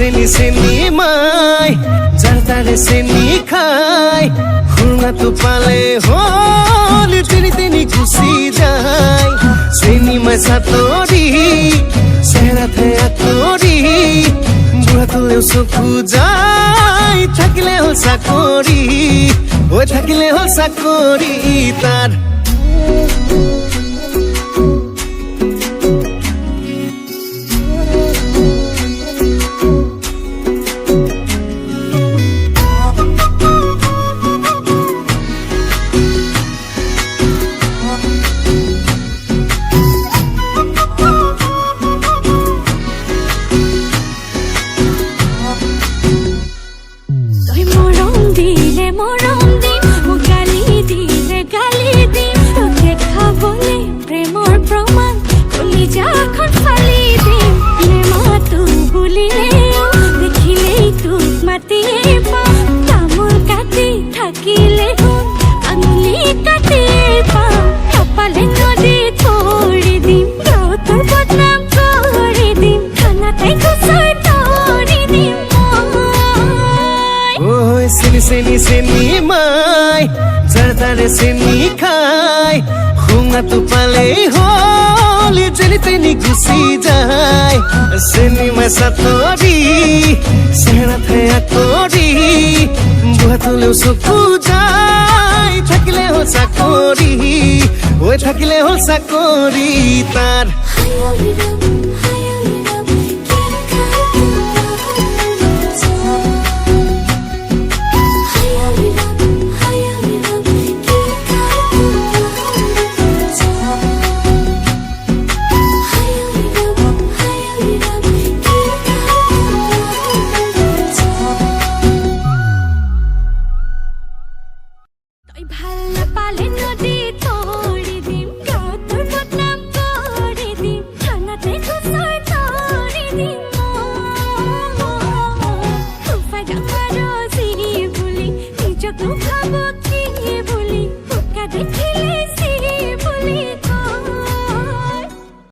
চেনি মাই যাৰ তাৰে চেনি খাই খুৰ্মাটো পালে হল তেনি গুচি যায় চেনি মাই চাতৰি চেহেৰাতে আঁতৰি বুঢ়াটোলেও চকু যায় থাকিলে হ'ল চাকৰি হৈ থাকিলে হ'ল চাকৰি তাৰ চেনি মাই যাৰ তাৰে চেনি খাই খুঙাটো পালেই হল যেনি তেনি গুচি যায় চেনি মাই চাতৰি চেহেৰাতে আঁতৰি বুঢ়াটোলেও চকু যায় থাকিলে হ'ল চাকৰি হৈ থাকিলে হ'ল চাকৰি তাৰ ভাল পালে নদীত